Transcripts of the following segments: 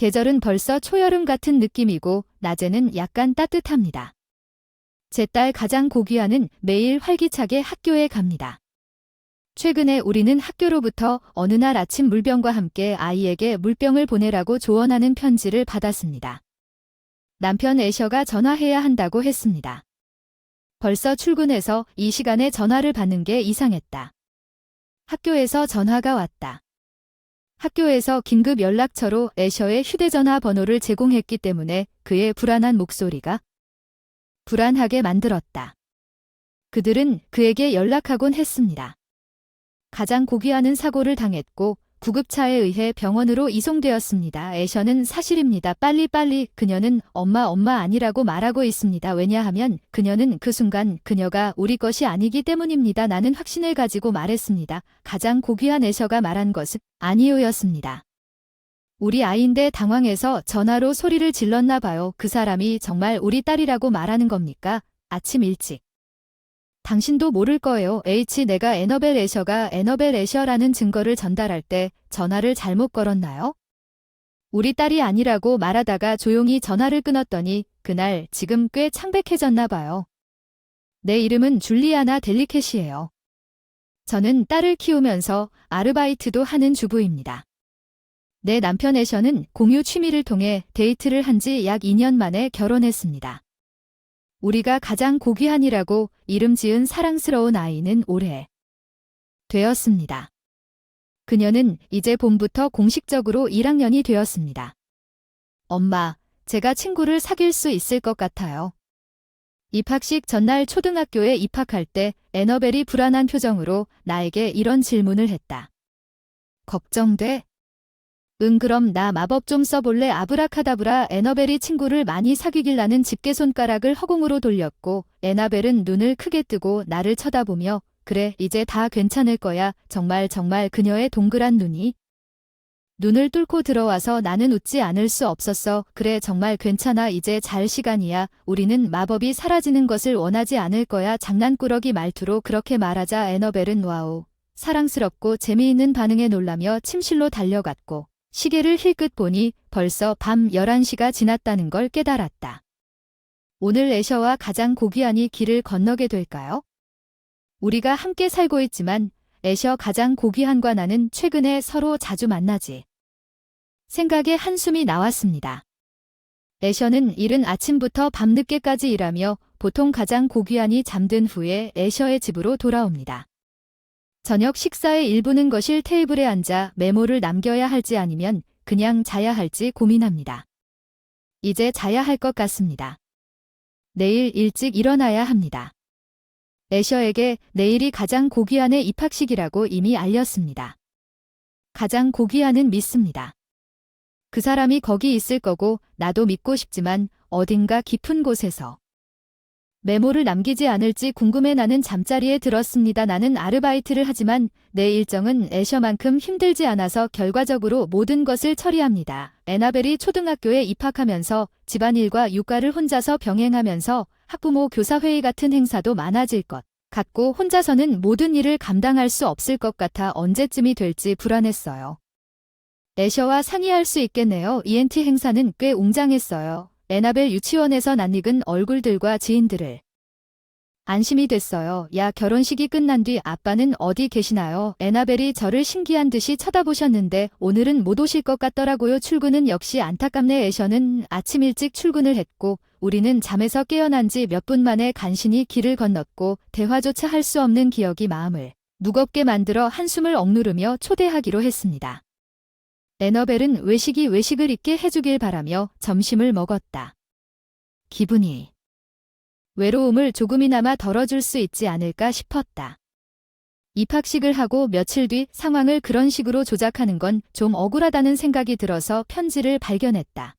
계절은 벌써 초여름 같은 느낌이고 낮에는 약간 따뜻합니다. 제 딸 가장 고귀아는 매일 활기차게 학교에 갑니다. 최근에 우리는 학교로부터 어느 날 아침 물병과 함께 아이에게 물병을 보내라고 조언하는 편지를 받았습니다. 남편 애셔가 전화해야 한다고 했습니다. 벌써 출근해서 이 시간에 전화를 받는 게 이상했다. 학교에서 전화가 왔다. 학교에서 긴급 연락처로 애셔의 휴대전화 번호를 제공했기 때문에 그의 불안한 목소리가 불안하게 만들었다. 그들은 그에게 연락하곤 했습니다. 가장 고귀아는 사고를 당했고 구급차에 의해 병원으로 이송되었습니다. 애셔는 사실입니다. 빨리빨리. 그녀는 엄마 아니라고 말하고 있습니다. 왜냐하면 그녀는 그 순간 그녀가 우리 것이 아니기 때문입니다. 나는 확신을 가지고 말했습니다. 가장 고귀한 애셔가 말한 것은 아니오였습니다. 우리 아이인데 당황해서 전화로 소리를 질렀나 봐요. 그 사람이 정말 우리 딸이라고 말하는 겁니까? 아침 일찍. 당신도 모를 거예요. 내가 애너벨 애셔가 애너벨 애셔라는 증거를 전달할 때 전화를 잘못 걸었나요? 우리 딸이 아니라고 말하다가 조용히 전화를 끊었더니 그날 지금 꽤 창백해졌나 봐요. 내 이름은 줄리아나 델리켓이에요. 저는 딸을 키우면서 아르바이트도 하는 주부입니다. 내 남편 애셔는 공유 취미를 통해 데이트를 한 지 약 2년 만에 결혼했습니다. 우리가 가장 고귀한이라고 이름 지은 사랑스러운 아이는 올해 되었습니다. 그녀는 이제 봄부터 공식적으로 1학년이 되었습니다. 엄마, 제가 친구를 사귈 수 있을 것 같아요. 입학식 전날 초등학교에 입학할 때 애너벨이 불안한 표정으로 나에게 이런 질문을 했다. 걱정돼? 응, 그럼 나 마법 좀 써볼래? 아브라카다브라. 애너벨이 친구를 많이 사귀길라는 집게손가락을 허공으로 돌렸고 애나벨은 눈을 크게 뜨고 나를 쳐다보며 그래, 이제 다 괜찮을 거야. 정말 그녀의 동그란 눈이 눈을 뚫고 들어와서 나는 웃지 않을 수 없었어. 그래, 정말 괜찮아. 이제 잘 시간이야. 우리는 마법이 사라지는 것을 원하지 않을 거야. 장난꾸러기 말투로 그렇게 말하자 애너벨은 와우, 사랑스럽고 재미있는 반응에 놀라며 침실로 달려갔고 시계를 힐끗 보니 벌써 밤 11시가 지났다는 걸 깨달았다. 오늘 애셔와 가장 고귀한이 길을 건너게 될까요? 우리가 함께 살고 있지만 애셔 가장 고귀한과 나는 최근에 서로 자주 만나지. 생각에 한숨이 나왔습니다. 애셔는 이른 아침부터 밤늦게까지 일하며 보통 가장 고귀한이 잠든 후에 애셔의 집으로 돌아옵니다. 저녁 식사의 일부는 거실 테이블에 앉아 메모를 남겨야 할지 아니면 그냥 자야 할지 고민합니다. 이제 자야 할 것 같습니다. 내일 일찍 일어나야 합니다. 애셔에게 내일이 가장 고귀한의 입학식이라고 이미 알렸습니다. 가장 고귀한은 믿습니다. 그 사람이 거기 있을 거고 나도 믿고 싶지만 어딘가 깊은 곳에서 메모를 남기지 않을지 궁금해. 나는 잠자리에 들었습니다. 나는 아르바이트를 하지만 내 일정은 애셔만큼 힘들지 않아서 결과적으로 모든 것을 처리합니다. 애나벨이 초등학교에 입학하면서 집안일과 육아를 혼자서 병행하면서 학부모 교사회의 같은 행사도 많아질 것 같고 혼자서는 모든 일을 감당할 수 없을 것 같아 언제쯤이 될지 불안했어요. 애셔와 상의할 수 있겠네요. ENT 행사는 꽤 웅장했어요. 애나벨 유치원에서 낯익은 얼굴들과 지인들을 안심이 됐어요. 야, 결혼식이 끝난 뒤 아빠는 어디 계시나요? 애나벨이 저를 신기한 듯이 쳐다보셨는데 오늘은 못 오실 것 같더라고요. 출근은 역시 안타깝네. 애셔는 아침 일찍 출근을 했고 우리는 잠에서 깨어난 지 몇 분 만에 간신히 길을 건넜고 대화조차 할 수 없는 기억이 마음을 무겁게 만들어 한숨을 억누르며 초대하기로 했습니다. 애너벨은 외식을 잊게 해주길 바라며 점심을 먹었다. 기분이 외로움을 조금이나마 덜어줄 수 있지 않을까 싶었다. 입학식을 하고 며칠 뒤 상황을 그런 식으로 조작하는 건 좀 억울하다는 생각이 들어서 편지를 발견했다.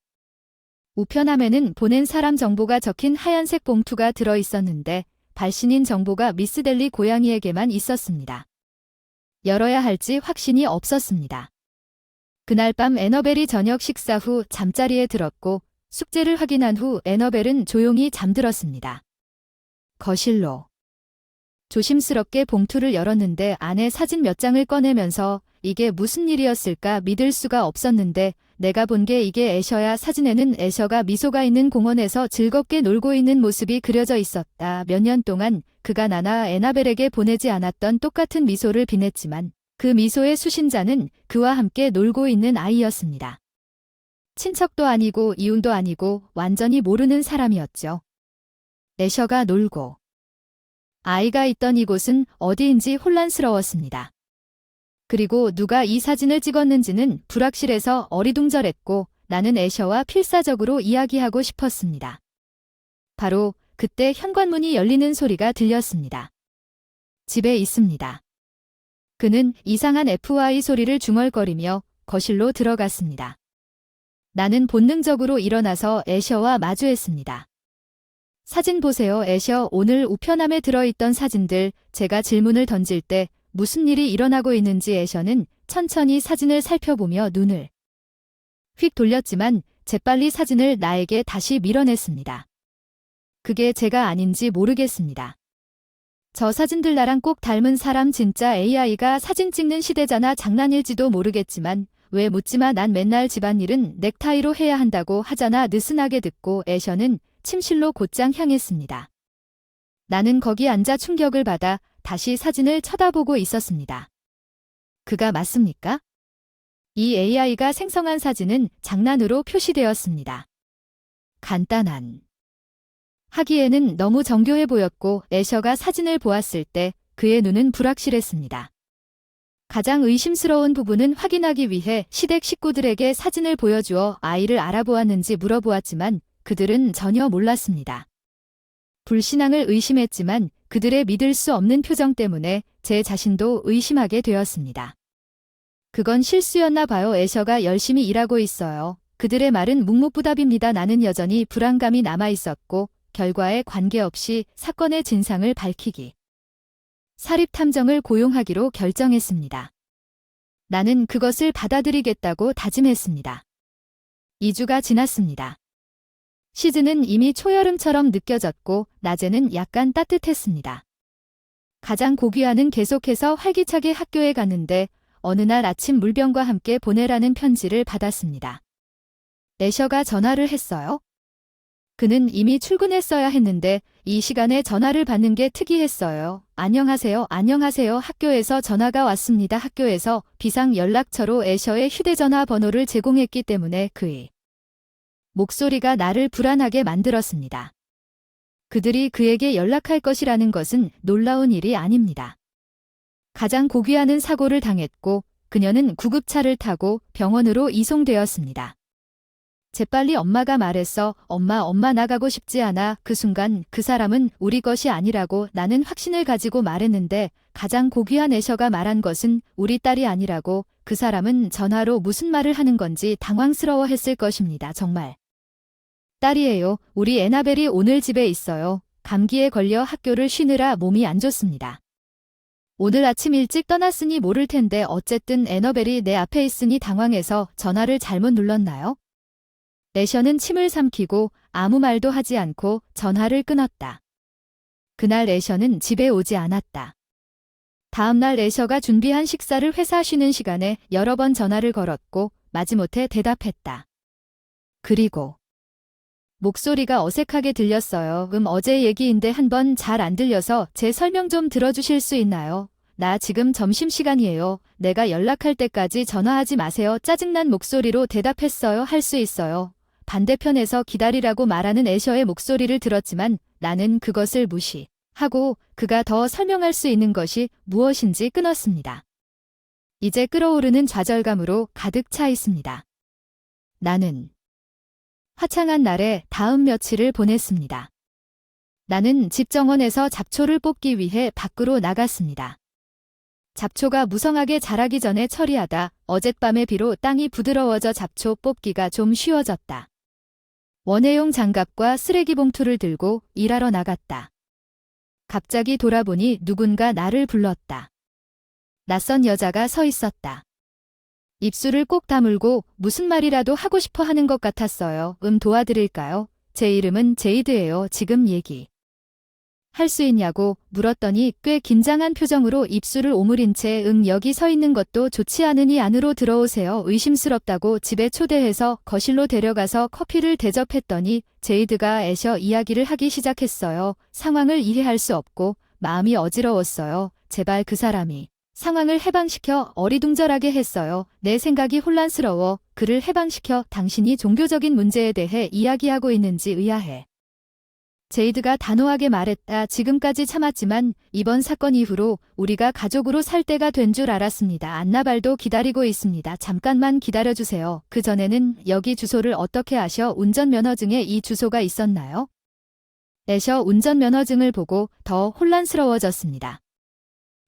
우편함에는 보낸 사람 정보가 적힌 하얀색 봉투가 들어 있었는데 발신인 정보가 미스 델리 고양이에게만 있었습니다. 열어야 할지 확신이 없었습니다. 그날 밤 애너벨이 저녁 식사 후 잠자리에 들었고 숙제를 확인한 후 애너벨은 조용히 잠들었습니다. 거실로 조심스럽게 봉투를 열었는데 안에 사진 몇 장을 꺼내면서 이게 무슨 일이었을까 믿을 수가 없었는데 내가 본 게 이게 애셔야. 사진에는 애셔가 미소가 있는 공원에서 즐겁게 놀고 있는 모습이 그려져 있었다. 몇 년 동안 그가 나나 애나벨에게 보내지 않았던 똑같은 미소를 빛냈지만 그 미소의 수신자는 그와 함께 놀고 있는 아이였습니다. 친척도 아니고 이웃도 아니고 완전히 모르는 사람이었죠. 애셔가 놀고 아이가 있던 이곳은 어디인지 혼란스러웠습니다. 그리고 누가 이 사진을 찍었는지는 불확실해서 어리둥절했고 나는 애셔와 필사적으로 이야기하고 싶었습니다. 바로 그때 현관문이 열리는 소리가 들렸습니다. 집에 있습니다. 그는 이상한 FY 소리를 중얼거리며 거실로 들어갔습니다. 나는 본능적으로 일어나서 애셔와 마주했습니다. 사진 보세요, 애셔. 오늘 우편함에 들어있던 사진들. 제가 질문을 던질 때 무슨 일이 일어나고 있는지 애셔는 천천히 사진을 살펴보며 눈을 휙 돌렸지만 재빨리 사진을 나에게 다시 밀어냈습니다. 그게 제가 아닌지 모르겠습니다. 저 사진들 나랑 꼭 닮은 사람. 진짜 AI가 사진 찍는 시대잖아. 장난일지도 모르겠지만 왜 묻지마. 난 맨날 집안일은 넥타이로 해야 한다고 하잖아. 느슨하게 듣고 애셔는 침실로 곧장 향했습니다. 나는 거기 앉아 충격을 받아 다시 사진을 쳐다보고 있었습니다. 그가 맞습니까? 이 AI가 생성한 사진은 장난으로 표시되었습니다. 간단한. 하기에는 너무 정교해 보였고 애셔가 사진을 보았을 때 그의 눈은 불확실했습니다. 가장 의심스러운 부분은 확인하기 위해 시댁 식구들에게 사진을 보여주어 아이를 알아보았는지 물어보았지만 그들은 전혀 몰랐습니다. 불신앙을 의심했지만 그들의 믿을 수 없는 표정 때문에 제 자신도 의심하게 되었습니다. 그건 실수였나 봐요. 애셔가 열심히 일하고 있어요. 그들의 말은 묵묵부답입니다. 나는 여전히 불안감이 남아있었고 결과에 관계없이 사건의 진상을 밝히기. 사립탐정을 고용하기로 결정했습니다. 나는 그것을 받아들이겠다고 다짐했습니다. 2주가 지났습니다. 시즌은 이미 초여름처럼 느껴졌고 낮에는 약간 따뜻했습니다. 가장 고귀한은 계속해서 활기차게 학교에 갔는데 어느 날 아침 물병과 함께 보내라는 편지를 받았습니다. 애셔가 전화를 했어요. 그는 이미 출근했어야 했는데 이 시간에 전화를 받는 게 특이했어요. 안녕하세요. 안녕하세요. 학교에서 전화가 왔습니다. 학교에서 비상 연락처로 애셔의 휴대전화 번호를 제공했기 때문에 그의 목소리가 나를 불안하게 만들었습니다. 그들이 그에게 연락할 것이라는 것은 놀라운 일이 아닙니다. 가장 고귀한은 사고를 당했고 그녀는 구급차를 타고 병원으로 이송되었습니다. 재빨리 엄마가 말했어. 엄마 나가고 싶지 않아. 그 순간 그 사람은 우리 것이 아니라고 나는 확신을 가지고 말했는데 가장 고귀한 애셔가 말한 것은 우리 딸이 아니라고. 그 사람은 전화로 무슨 말을 하는 건지 당황스러워했을 것입니다. 정말. 딸이에요. 우리 애나벨이 오늘 집에 있어요. 감기에 걸려 학교를 쉬느라 몸이 안 좋습니다. 오늘 아침 일찍 떠났으니 모를 텐데 어쨌든 애너벨이 내 앞에 있으니 당황해서 전화를 잘못 눌렀나요? 애셔는 침을 삼키고 아무 말도 하지 않고 전화를 끊었다. 그날 애셔는 집에 오지 않았다. 다음 날 애셔가 준비한 식사를 회사 쉬는 시간에 여러 번 전화를 걸었고 마지못해 대답했다. 그리고 목소리가 어색하게 들렸어요. 어제 얘기인데 한번 잘 안 들려서 제 설명 좀 들어주실 수 있나요? 나 지금 점심시간이에요. 내가 연락할 때까지 전화하지 마세요. 짜증난 목소리로 대답했어요. 할 수 있어요. 반대편에서 기다리라고 말하는 애셔의 목소리를 들었지만 나는 그것을 무시하고 그가 더 설명할 수 있는 것이 무엇인지 끊었습니다. 이제 끓어오르는 좌절감으로 가득 차 있습니다. 나는 화창한 날에 다음 며칠을 보냈습니다. 나는 집 정원에서 잡초를 뽑기 위해 밖으로 나갔습니다. 잡초가 무성하게 자라기 전에 처리하다 어젯밤의 비로 땅이 부드러워져 잡초 뽑기가 좀 쉬워졌다. 원예용 장갑과 쓰레기 봉투를 들고 일하러 나갔다. 갑자기 돌아보니 누군가 나를 불렀다. 낯선 여자가 서 있었다. 입술을 꼭 다물고 무슨 말이라도 하고 싶어 하는 것 같았어요. 도와드릴까요? 제 이름은 제이드예요. 지금 얘기 할 수 있냐고 물었더니 꽤 긴장한 표정으로 입술을 오므린 채 여기 서 있는 것도 좋지 않으니 안으로 들어오세요. 의심스럽다고 집에 초대해서 거실로 데려가서 커피를 대접했더니 제이드가 애셔 이야기를 하기 시작했어요. 상황을 이해할 수 없고 마음이 어지러웠어요. 제발 그 사람이 상황을 해방시켜 어리둥절하게 했어요. 내 생각이 혼란스러워. 그를 해방시켜 당신이 종교적인 문제에 대해 이야기하고 있는지 의아해. 제이드가 단호하게 말했다. 지금까지 참았지만 이번 사건 이후로 우리가 가족으로 살 때가 된 줄 알았습니다. 안나발도 기다리고 있습니다. 잠깐만 기다려주세요. 그전에는 여기 주소를 어떻게 아셔? 운전면허증에 이 주소가 있었나요? 애셔 운전면허증을 보고 더 혼란스러워졌습니다.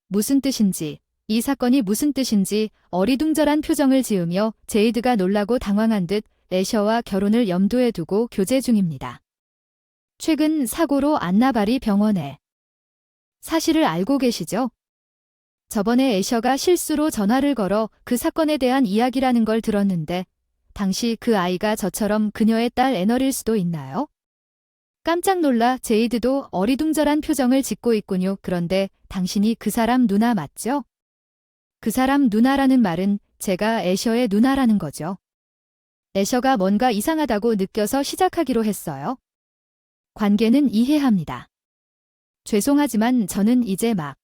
무슨 뜻인지, 이 사건이 무슨 뜻인지 어리둥절한 표정을 지으며 제이드가 놀라고 당황한 듯 애셔와 결혼을 염두에 두고 교제 중입니다. 최근 사고로 안나발이 병원에. 사실을 알고 계시죠? 저번에 애셔가 실수로 전화를 걸어 그 사건에 대한 이야기라는 걸 들었는데 당시 그 아이가 저처럼 그녀의 딸 애널일 수도 있나요? 깜짝 놀라 제이드도 어리둥절한 표정을 짓고 있군요. 그런데 당신이 그 사람 누나 맞죠? 그 사람 누나라는 말은 제가 애셔의 누나라는 거죠. 애셔가 뭔가 이상하다고 느껴서 시작하기로 했어요. 관계는 이해합니다. 죄송하지만 저는 이제 막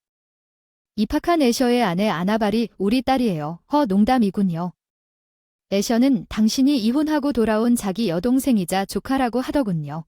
입학한 애셔의 아내 아나발이 우리 딸이에요. 농담이군요. 애셔는 당신이 이혼하고 돌아온 자기 여동생이자 조카라고 하더군요.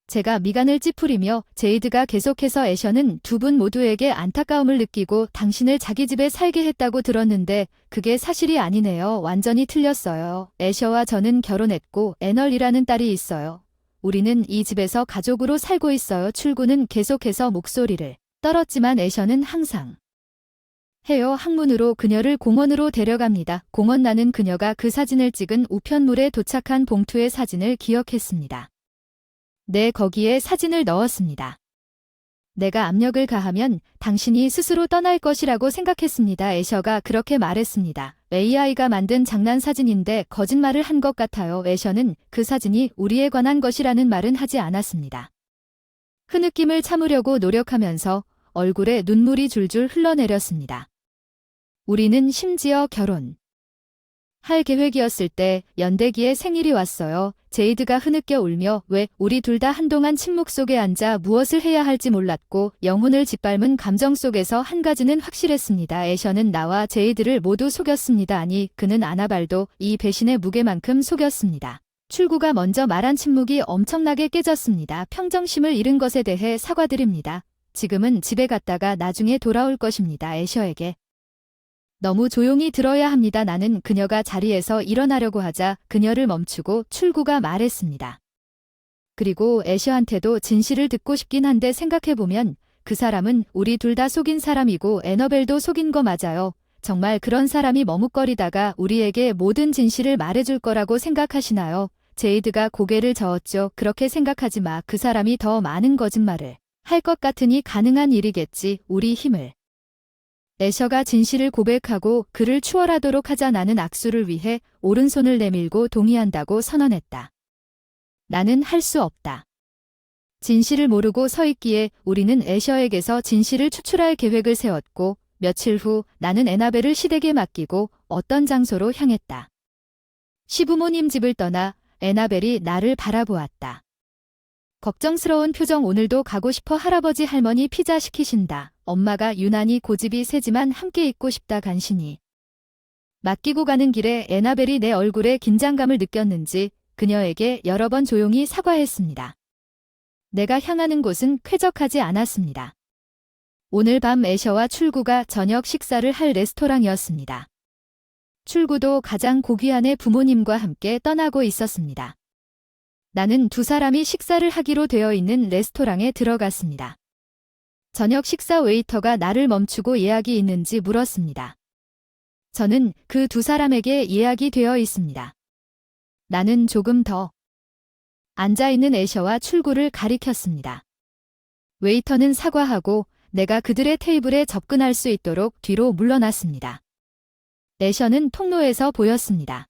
제가 미간을 찌푸리며 제이드가 계속해서 애셔는 두 분 모두에게 안타까움을 느끼고 당신을 자기 집에 살게 했다고 들었는데 그게 사실이 아니네요. 완전히 틀렸어요. 애셔와 저는 결혼했고 애널이라는 딸이 있어요. 우리는 이 집에서 가족으로 살고 있어요. 출구는 계속해서 목소리를 떨었지만 애셔는 항상 해요. 학문으로 그녀를 공원으로 데려갑니다. 공원 나는 그녀가 그 사진을 찍은 우편물에 도착한 봉투의 사진을 기억했습니다. 네, 거기에 사진을 넣었습니다. 내가 압력을 가하면 당신이 스스로 떠날 것이라고 생각했습니다. 애셔가 그렇게 말했습니다. AI가 만든 장난 사진인데 거짓말을 한 것 같아요. 애셔는 그 사진이 우리에 관한 것이라는 말은 하지 않았습니다. 흐느낌을 참으려고 노력하면서 얼굴에 눈물이 줄줄 흘러내렸습니다. 우리는 심지어 결혼 할 계획이었을 때 연대기의 생일이 왔어요. 제이드가 흐느껴 울며 왜 우리 둘 다 한동안 침묵 속에 앉아 무엇을 해야 할지 몰랐고 영혼을 짓밟은 감정 속에서 한 가지는 확실했습니다. 애셔는 나와 제이드를 모두 속였습니다. 아니, 그는 아나발도 이 배신의 무게만큼 속였습니다. 출구가 먼저 말한 침묵이 엄청나게 깨졌습니다. 평정심을 잃은 것에 대해 사과드립니다. 지금은 집에 갔다가 나중에 돌아올 것입니다. 애셔에게. 너무 조용히 들어야 합니다. 나는 그녀가 자리에서 일어나려고 하자 그녀를 멈추고 출구가 말했습니다. 그리고 애셔한테도 진실을 듣고 싶긴 한데 생각해보면 그 사람은 우리 둘 다 속인 사람이고 애너벨도 속인 거 맞아요. 정말 그런 사람이 머뭇거리다가 우리에게 모든 진실을 말해줄 거라고 생각하시나요? 제이드가 고개를 저었죠. 그렇게 생각하지 마. 그 사람이 더 많은 거짓말을 할 것 같으니 가능한 일이겠지. 우리 힘을. 애셔가 진실을 고백하고 그를 추월하도록 하자. 나는 악수를 위해 오른손을 내밀고 동의한다고 선언했다. 나는 할 수 없다. 진실을 모르고 서 있기에 우리는 애셔에게서 진실을 추출할 계획을 세웠고 며칠 후 나는 애나벨을 시댁에 맡기고 어떤 장소로 향했다. 시부모님 집을 떠나 애나벨이 나를 바라보았다. 걱정스러운 표정. 오늘도 가고 싶어. 할아버지 할머니 피자 시키신다. 엄마가 유난히 고집이 세지만 함께 있고 싶다. 간신히 맡기고 가는 길에 애나벨이 내 얼굴에 긴장감을 느꼈는지 그녀에게 여러 번 조용히 사과했습니다. 내가 향하는 곳은 쾌적하지 않았습니다. 오늘 밤 애셔와 출구가 저녁 식사를 할 레스토랑이었습니다. 출구도 가장 고귀한 애 부모님과 함께 떠나고 있었습니다. 나는 두 사람이 식사를 하기로 되어 있는 레스토랑에 들어갔습니다. 저녁 식사 웨이터가 나를 멈추고 예약이 있는지 물었습니다. 저는 그 두 사람에게 예약이 되어 있습니다. 나는 조금 더 앉아있는 애셔와 출구를 가리켰습니다. 웨이터는 사과하고 내가 그들의 테이블에 접근할 수 있도록 뒤로 물러났습니다. 애셔는 통로에서 보였습니다.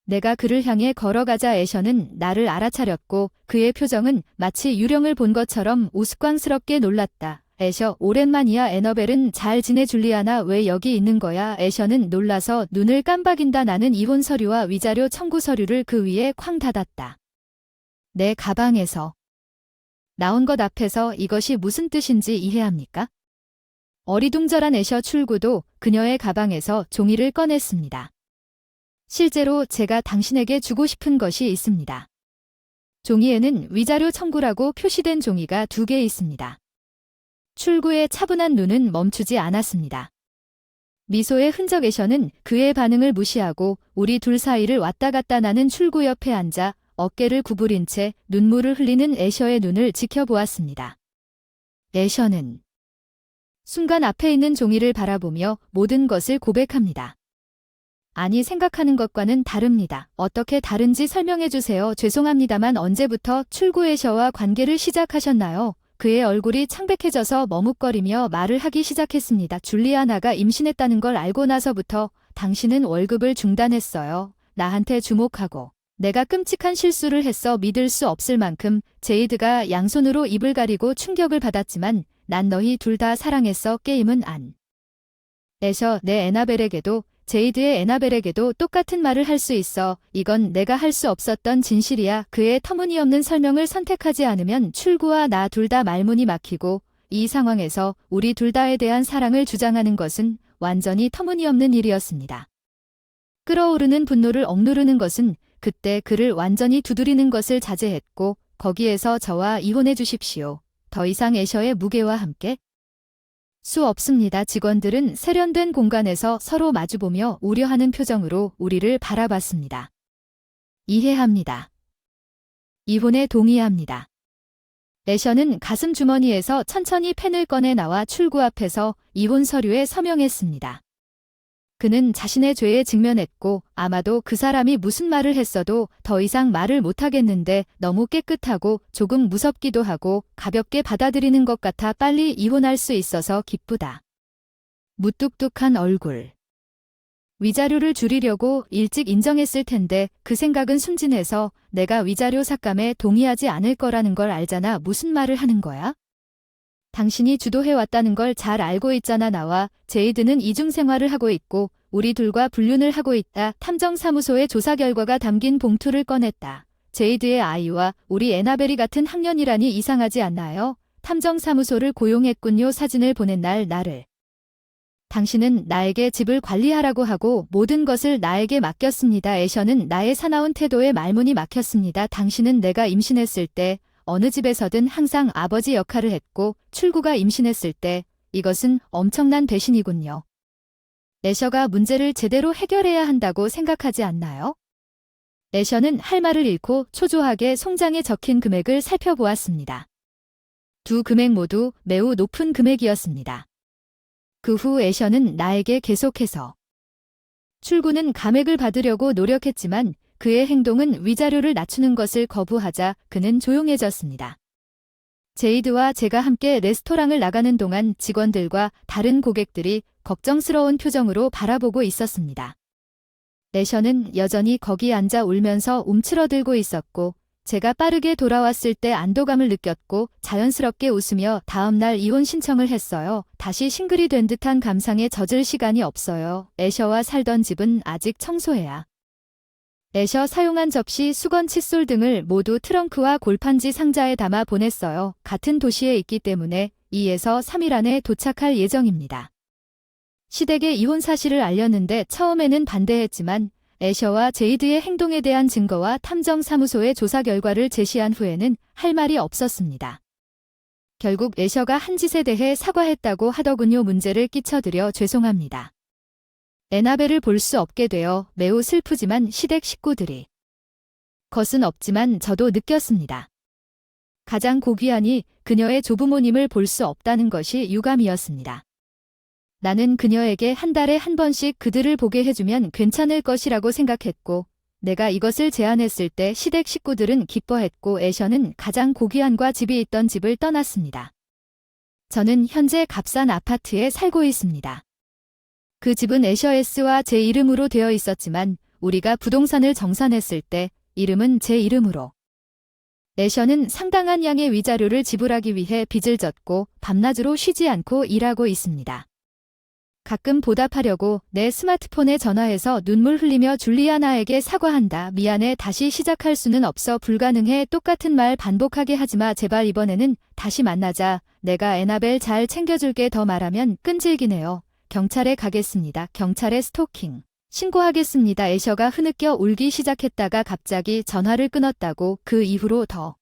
내가 그를 향해 걸어가자 애셔는 나를 알아차렸고 그의 표정은 마치 유령을 본 것처럼 우스꽝스럽게 놀랐다. 애셔, 오랜만이야. 애너벨은 잘 지내? 줄리아나, 왜 여기 있는 거야? 애셔는 놀라서 눈을 깜박인다. 나는 이혼 서류와 위자료 청구 서류를 그 위에 쾅 닫았다. 내 가방에서 나온 것 앞에서 이것이 무슨 뜻인지 이해합니까? 어리둥절한 애셔 출구도 그녀의 가방에서 종이를 꺼냈습니다. 실제로 제가 당신에게 주고 싶은 것이 있습니다. 종이에는 위자료 청구라고 표시된 종이가 2개 있습니다. 출구의 차분한 눈은 멈추지 않았습니다. 미소의 흔적. 애셔는 그의 반응을 무시하고 우리 둘 사이를 왔다 갔다 나는 출구 옆에 앉아 어깨를 구부린 채 눈물을 흘리는 애셔의 눈을 지켜보았습니다. 애셔는 순간 앞에 있는 종이를 바라보며 모든 것을 고백합니다. 아니, 생각하는 것과는 다릅니다. 어떻게 다른지 설명해 주세요. 죄송합니다만 언제부터 출구 애셔와 관계를 시작하셨나요? 그의 얼굴이 창백해져서 머뭇거리며 말을 하기 시작했습니다. 줄리아나가 임신했다는 걸 알고 나서부터 당신은 월급을 중단했어요. 나한테 주목하고. 내가 끔찍한 실수를 했어. 믿을 수 없을 만큼 제이드가 양손으로 입을 가리고 충격을 받았지만 난 너희 둘 다 사랑했어. 게임은 안. 애셔, 내 애나벨에게도 제이드의 애나벨에게도 똑같은 말을 할 수 있어. 이건 내가 할 수 없었던 진실이야. 그의 터무니없는 설명을 선택하지 않으면 출구와 나 둘 다 말문이 막히고 이 상황에서 우리 둘 다에 대한 사랑을 주장하는 것은 완전히 터무니없는 일이었습니다. 끓어오르는 분노를 억누르는 것은 그때 그를 완전히 두드리는 것을 자제했고 거기에서 저와 이혼해 주십시오. 더 이상 애셔의 무게와 함께 수 없습니다. 직원들은 세련된 공간에서 서로 마주보며 우려하는 표정으로 우리를 바라봤습니다. 이해합니다. 이혼에 동의합니다. 애셔는 가슴 주머니에서 천천히 펜을 꺼내 나와 출구 앞에서 이혼 서류에 서명했습니다. 그는 자신의 죄에 직면했고 아마도 그 사람이 무슨 말을 했어도 더 이상 말을 못하겠는데 너무 깨끗하고 조금 무섭기도 하고 가볍게 받아들이는 것 같아 빨리 이혼할 수 있어서 기쁘다. 무뚝뚝한 얼굴. 위자료를 줄이려고 일찍 인정했을 텐데 그 생각은 순진해서 내가 위자료 삭감에 동의하지 않을 거라는 걸 알잖아. 무슨 말을 하는 거야? 당신이 주도해왔다는 걸 잘 알고 있잖아. 나와 제이드는 이중생활을 하고 있고 우리 둘과 불륜을 하고 있다. 탐정사무소의 조사 결과가 담긴 봉투를 꺼냈다. 제이드의 아이와 우리 애나벨이 같은 학년이라니 이상하지 않나요? 탐정사무소를 고용했군요. 사진을 보낸 날 나를. 당신은 나에게 집을 관리하라고 하고 모든 것을 나에게 맡겼습니다. 애셔는 나의 사나운 태도에 말문이 막혔습니다. 당신은 내가 임신했을 때 어느 집에서든 항상 아버지 역할을 했고 출구가 임신했을 때 이것은 엄청난 배신이군요. 애셔가 문제를 제대로 해결해야 한다고 생각하지 않나요? 애셔는 할 말을 잃고 초조하게 송장에 적힌 금액을 살펴보았습니다. 2 금액 모두 매우 높은 금액이었습니다. 그 후 애셔는 나에게 계속해서 출구는 감액을 받으려고 노력했지만 그의 행동은 위자료를 낮추는 것을 거부하자 그는 조용해졌습니다. 제이드와 제가 함께 레스토랑을 나가는 동안 직원들과 다른 고객들이 걱정스러운 표정으로 바라보고 있었습니다. 애셔는 여전히 거기 앉아 울면서 움츠러들고 있었고 제가 빠르게 돌아왔을 때 안도감을 느꼈고 자연스럽게 웃으며 다음날 이혼 신청을 했어요. 다시 싱글이 된 듯한 감상에 젖을 시간이 없어요. 애셔와 살던 집은 아직 청소해야. 애셔 사용한 접시, 수건, 칫솔 등을 모두 트렁크와 골판지 상자에 담아 보냈어요. 같은 도시에 있기 때문에 2에서 3일 안에 도착할 예정입니다. 시댁에 이혼 사실을 알렸는데 처음에는 반대했지만 애셔와 제이드의 행동에 대한 증거와 탐정사무소의 조사 결과를 제시한 후에는 할 말이 없었습니다. 결국 애셔가 한 짓에 대해 사과했다고 하더군요. 문제를 끼쳐드려 죄송합니다. 애나벨을 볼 수 없게 되어 매우 슬프지만 시댁 식구들이 것은 없지만 저도 느꼈습니다. 가장 고귀하니 그녀의 조부모님을 볼 수 없다는 것이 유감이었습니다. 나는 그녀에게 한 달에 한 번씩 그들을 보게 해주면 괜찮을 것이라고 생각했고 내가 이것을 제안했을 때 시댁 식구들은 기뻐했고 애셔는 가장 고귀한과 집이 있던 집을 떠났습니다. 저는 현재 값싼 아파트에 살고 있습니다. 그 집은 애셔 S와 제 이름으로 되어 있었지만 우리가 부동산을 정산했을 때 이름은 제 이름으로. 애셔는 상당한 양의 위자료를 지불하기 위해 빚을 졌고 밤낮으로 쉬지 않고 일하고 있습니다. 가끔 보답하려고 내 스마트폰에 전화해서 눈물 흘리며 줄리아나에게 사과한다. 미안해. 다시 시작할 수는 없어. 불가능해. 똑같은 말 반복하게 하지마. 제발 이번에는 다시 만나자. 내가 애나벨 잘 챙겨줄게. 더 말하면 끈질기네요. 경찰에 가겠습니다. 경찰에 스토킹 신고하겠습니다. 애셔가 흐느껴 울기 시작했다가 갑자기 전화를 끊었다고. 그 이후로 더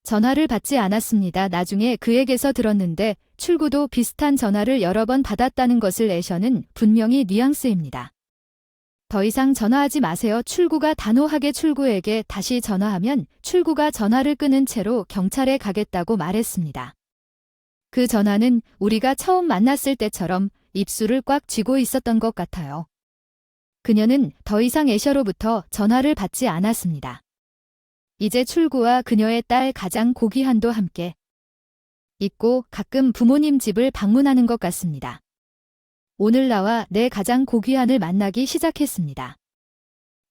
전화를 받지 않았습니다. 나중에 그에게서 들었는데 출구도 비슷한 전화를 여러 번 받았다는 것을. 애셔는 분명히 뉘앙스입니다. 더 이상 전화하지 마세요. 출구가 단호하게 출구에게 다시 전화하면 출구가 전화를 끊은 채로 경찰에 가겠다고 말했습니다. 그 전화는 우리가 처음 만났을 때처럼 입술을 꽉 쥐고 있었던 것 같아요. 그녀는 더 이상 애셔로부터 전화를 받지 않았습니다. 이제 출구와 그녀의 딸 가장 고귀한도 함께 있고 가끔 부모님 집을 방문하는 것 같습니다. 오늘 나와 내 가장 고귀한을 만나기 시작했습니다.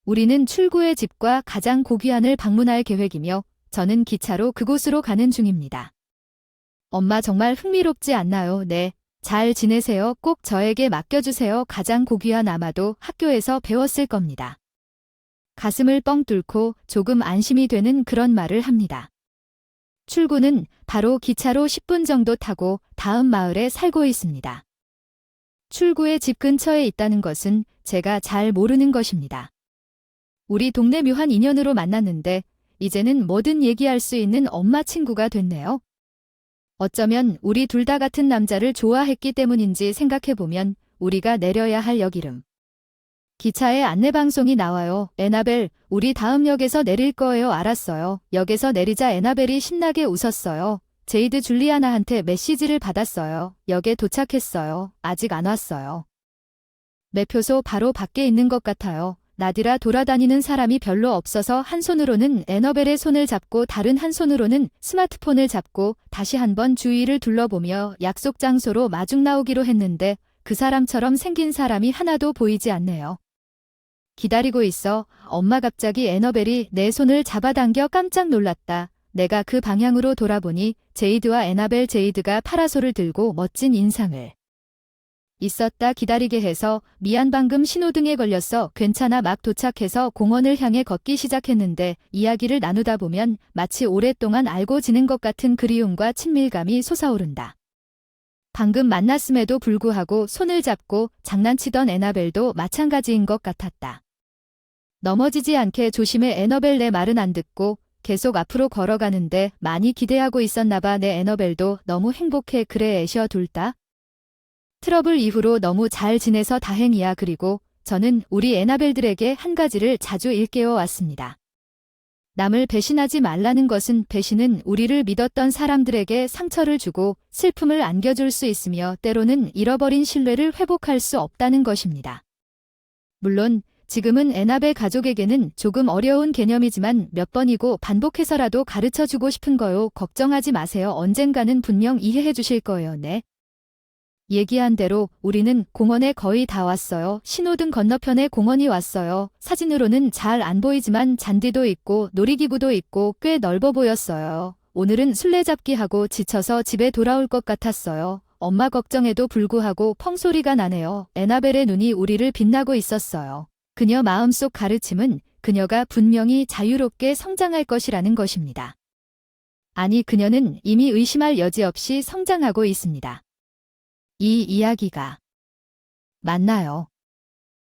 우리는 출구의 집과 가장 고귀한을 방문할 계획이며 저는 기차로 그곳으로 가는 중입니다. 엄마 정말 흥미롭지 않나요? 네. 잘 지내세요. 꼭 저에게 맡겨주세요. 가장 고귀한 아마도 학교에서 배웠을 겁니다. 가슴을 뻥 뚫고 조금 안심이 되는 그런 말을 합니다. 출구는 바로 기차로 10분 정도 타고 다음 마을에 살고 있습니다. 출구의 집 근처에 있다는 것은 제가 잘 모르는 것입니다. 우리 동네 묘한 인연으로 만났는데 이제는 뭐든 얘기할 수 있는 엄마 친구가 됐네요. 어쩌면 우리 둘 다 같은 남자를 좋아했기 때문인지 생각해보면 우리가 내려야 할 역 이름. 기차에 안내방송이 나와요. 애나벨, 우리 다음 역에서 내릴 거예요. 알았어요. 역에서 내리자 애나벨이 신나게 웃었어요. 제이드 줄리아나한테 메시지를 받았어요. 역에 도착했어요. 아직 안 왔어요. 매표소 바로 밖에 있는 것 같아요. 나디라 돌아다니는 사람이 별로 없어서 한 손으로는 애너벨의 손을 잡고 다른 한 손으로는 스마트폰을 잡고 다시 한번 주위를 둘러보며 약속 장소로 마중 나오기로 했는데 그 사람처럼 생긴 사람이 하나도 보이지 않네요. 기다리고 있어. 엄마. 갑자기 애너벨이 내 손을 잡아당겨 깜짝 놀랐다. 내가 그 방향으로 돌아보니 제이드와 애나벨. 제이드가 파라솔을 들고 멋진 인상을 있었다. 기다리게 해서 미안. 방금 신호등에 걸렸어. 괜찮아. 막 도착해서 공원을 향해 걷기 시작했는데 이야기를 나누다 보면 마치 오랫동안 알고 지낸 것 같은 그리움과 친밀감이 솟아오른다. 방금 만났음에도 불구하고 손을 잡고 장난치던 애나벨도 마찬가지인 것 같았다. 넘어지지 않게 조심해. 애너벨. 내 말은 안 듣고 계속 앞으로 걸어가는데 많이 기대하고 있었나 봐. 내 애너벨도 너무 행복해. 그래 애셔. 둘 다 트러블 이후로 너무 잘 지내서 다행이야. 그리고 저는 우리 애나벨들에게 한 가지를 자주 일깨워 왔습니다. 남을 배신하지 말라는 것은 배신은 우리를 믿었던 사람들에게 상처를 주고 슬픔을 안겨줄 수 있으며 때로는 잃어버린 신뢰를 회복할 수 없다는 것입니다. 물론 지금은 애나벨 가족에게는 조금 어려운 개념이지만 몇 번이고 반복해서라도 가르쳐주고 싶은 거요. 걱정하지 마세요. 언젠가는 분명 이해해 주실 거예요. 네. 얘기한 대로 우리는 공원에 거의 다 왔어요. 신호등 건너편에 공원이 왔어요. 사진으로는 잘 안 보이지만 잔디도 있고 놀이기구도 있고 꽤 넓어 보였어요. 오늘은 술래잡기 하고 지쳐서 집에 돌아올 것 같았어요. 엄마 걱정에도 불구하고 펑소리가 나네요. 애나벨의 눈이 우리를 빛나고 있었어요. 그녀 마음속 가르침은 그녀가 분명히 자유롭게 성장할 것이라는 것입니다. 아니, 그녀는 이미 의심할 여지 없이 성장하고 있습니다. 이 이야기가 맞나요?